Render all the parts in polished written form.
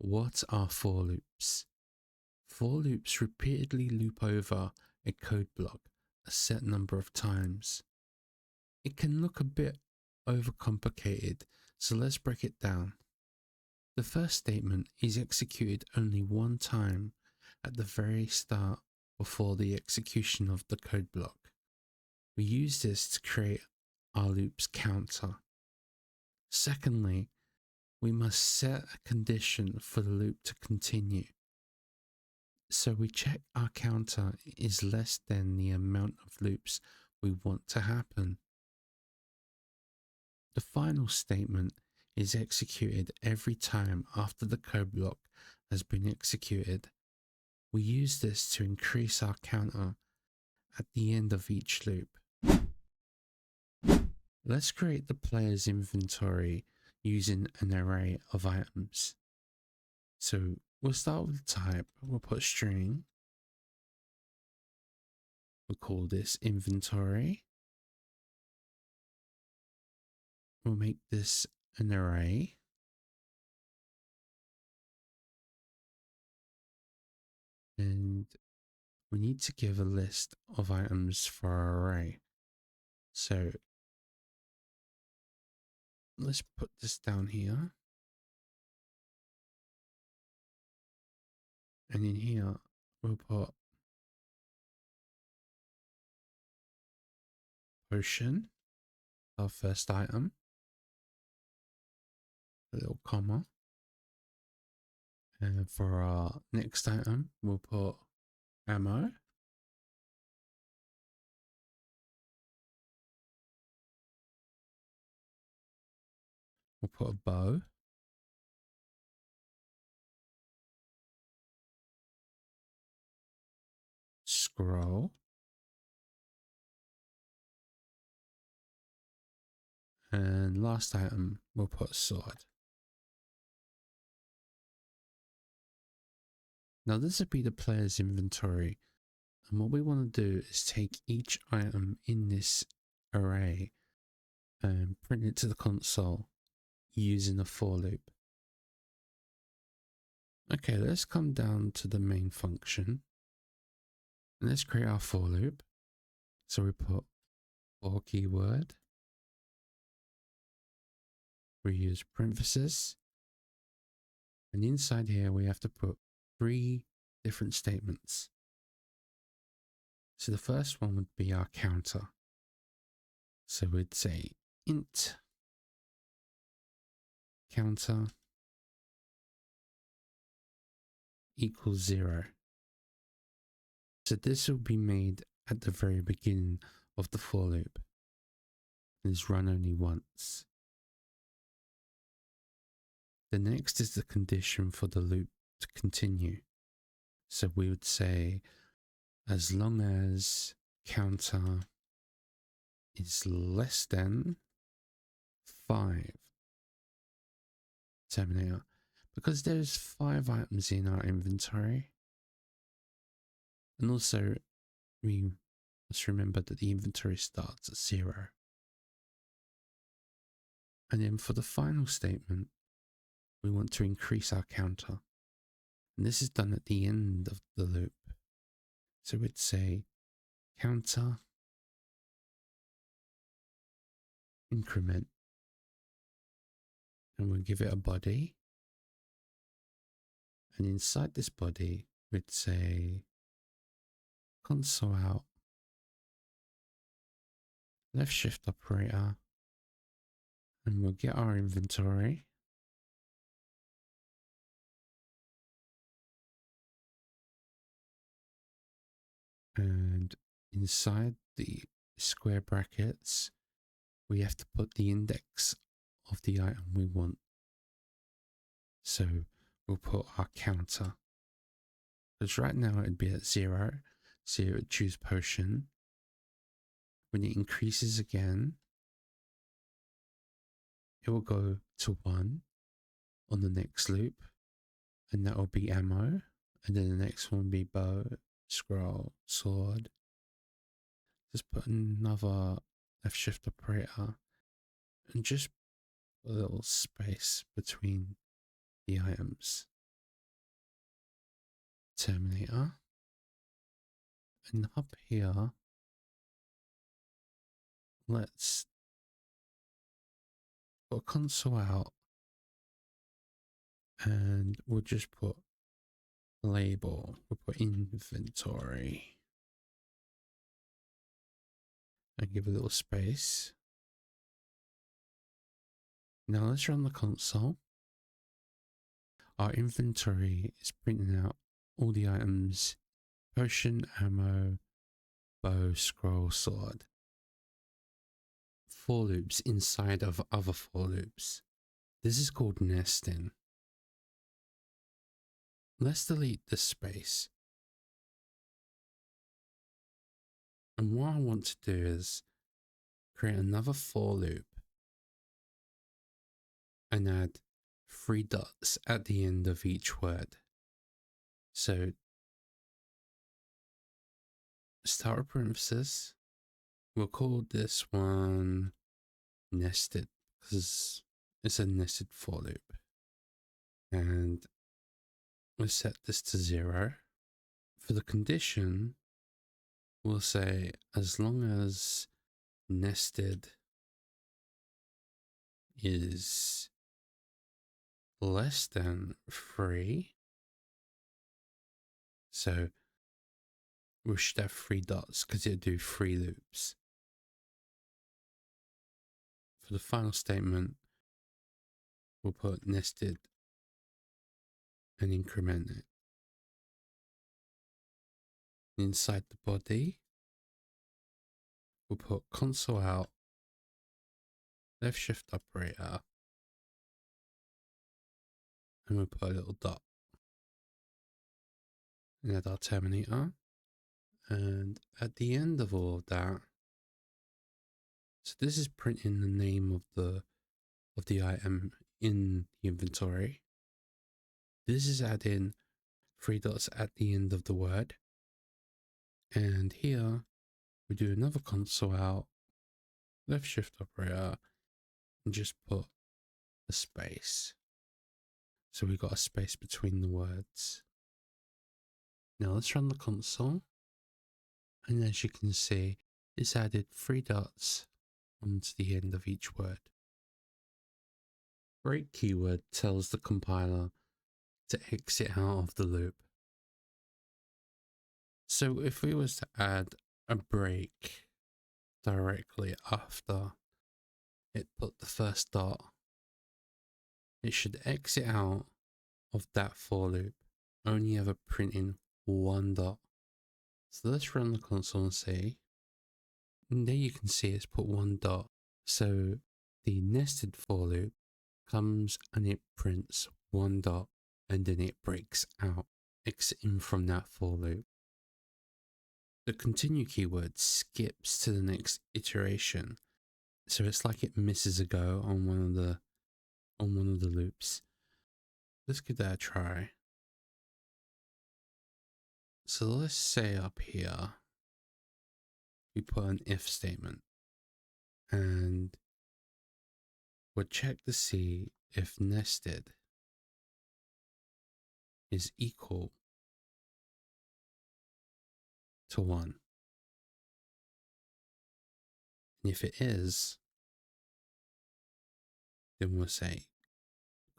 What are for loops? For loops repeatedly loop over a code block a set number of times. It can look a bit overcomplicated, so let's break it down. The first statement is executed only one time at the very start before the execution of the code block. We use this to create our loop's counter. Secondly, we must set a condition for the loop to continue. So we check our counter is less than the amount of loops we want to happen. The final statement is executed every time after the code block has been executed. We use this to increase our counter at the end of each loop. Let's create the player's inventory using an array of items. So we'll start with the type, we'll put string, we'll call this inventory, we'll make this an array, and we need to give a list of items for our array. So let's put this down here, and in here we'll put potion, our first item, a little comma, and for our next item we'll put ammo, we'll put a bow, scroll, and last item we'll put a sword. Now this would be the player's inventory, and what we want to do is take each item in this array and print it to the console using a for loop. Okay, let's come down to the main function and let's create our for loop. So we put for keyword, we use parentheses, and inside here we have to put 3 different statements. So the first one would be our counter. So we'd say int counter equals 0. So this will be made at the very beginning of the for loop and is run only once. The next is the condition for the loop to continue. So we would say as long as counter is less than 5, terminator. Because there's 5 items in our inventory, and also we must remember that the inventory starts at 0. And then for the final statement, we want to increase our counter, and this is done at the end of the loop. So we'd say counter increment, and we'll give it a body, and inside this body we'd say console out, left shift operator, and we'll get our inventory, and inside the square brackets we have to put the index of the item we want. So we'll put our counter, because right now it'd be at 0, so it would choose potion. When it increases again, it will go to 1 on the next loop, and that will be ammo, and then the next one will be bow, scroll, sword. Just put another left shift operator and just a little space between the items. terminator. And up here, let's put a console out and we'll just put label. We'll put inventory and give a little space. Now let's run the console. Our inventory is printing out all the items: potion, ammo, bow, scroll, sword. For loops inside of other for loops. This is called nesting. Let's delete this space. And what I want to do is create another for loop and add 3 dots at the end of each word. So start with parenthesis. We'll call this one nested because it's a nested for loop. And we'll set this to 0. For the condition, we'll say as long as nested is less than 3. So we should have 3 dots because it'll do 3 loops. For the final statement, we'll put nested and increment it. Inside the body, we'll put console out, left shift operator, and we'll put a little dot. And add our terminator. And at the end of all of that, so this is printing the name of the item in the inventory. This is adding 3 dots at the end of the word. And here we do another console out, left shift operator, and just put a space. So we got a space between the words. Now let's run the console. And as you can see, it's added 3 dots onto the end of each word. Break keyword tells the compiler to exit out of the loop. So if we was to add a break directly after it put the first dot, it should exit out of that for loop, only ever printing 1 dot. So let's run the console and see. And there you can see it's put 1 dot. So the nested for loop comes and it prints 1 dot and then it breaks out, exiting from that for loop. The continue keyword skips to the next iteration, so it's like it misses a go on one of the loops. Let's give that a try. So let's say up here we put an if statement and we'll check to see if nested is equal to 1. And if it is, then we'll say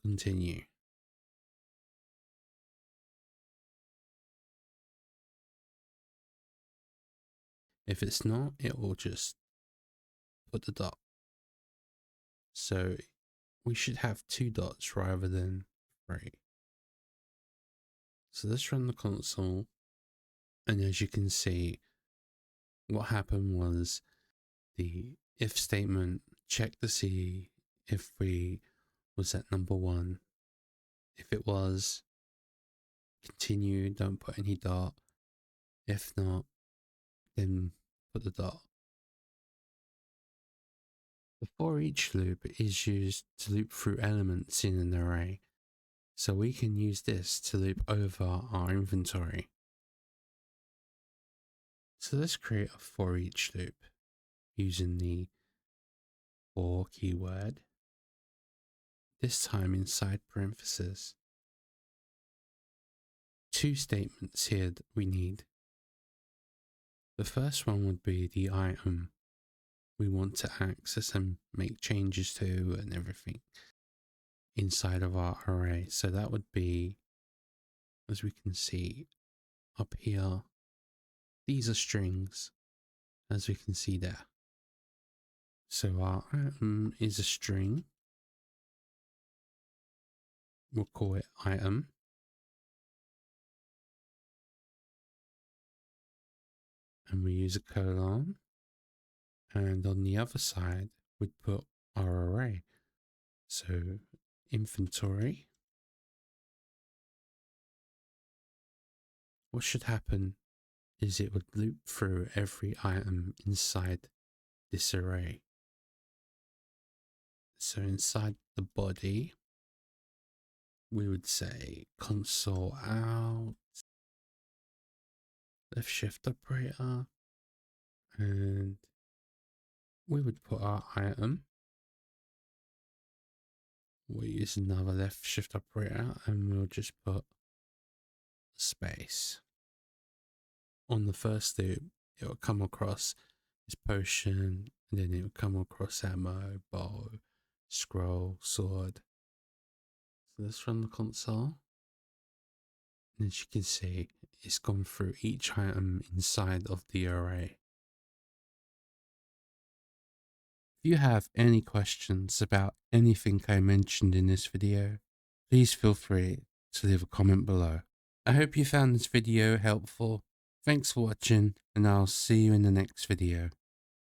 continue. If it's not, it will just put the dot. So we should have 2 dots rather than 3. So let's run the console. And as you can see, what happened was the if statement checked to see if we was at number 1. If it was, continue, don't put any dot. If not, then put the dot. The for each loop is used to loop through elements in an array, so we can use this to loop over our inventory. So let's create a for each loop using the for keyword, this time inside parentheses. two statements here that we need. The first one would be the item we want to access and make changes to and everything inside of our array. So that would be, as we can see up here, these are strings, as we can see there. So our item is a string. We'll call it item. And we use a colon. And on the other side, we'd put our array. So inventory. What should happen is it would loop through every item inside this array. So inside the body, we would say console out, left shift operator, and we would put our item. We'll use another left shift operator and we'll just put space. On the first loop, it will come across this potion, and then it will come across ammo, bow, scroll, sword. So let's run the console. And as you can see, it's gone through each item inside of the array. If you have any questions about anything I mentioned in this video, please feel free to leave a comment below. I hope you found this video helpful. Thanks for watching, and I'll see you in the next video.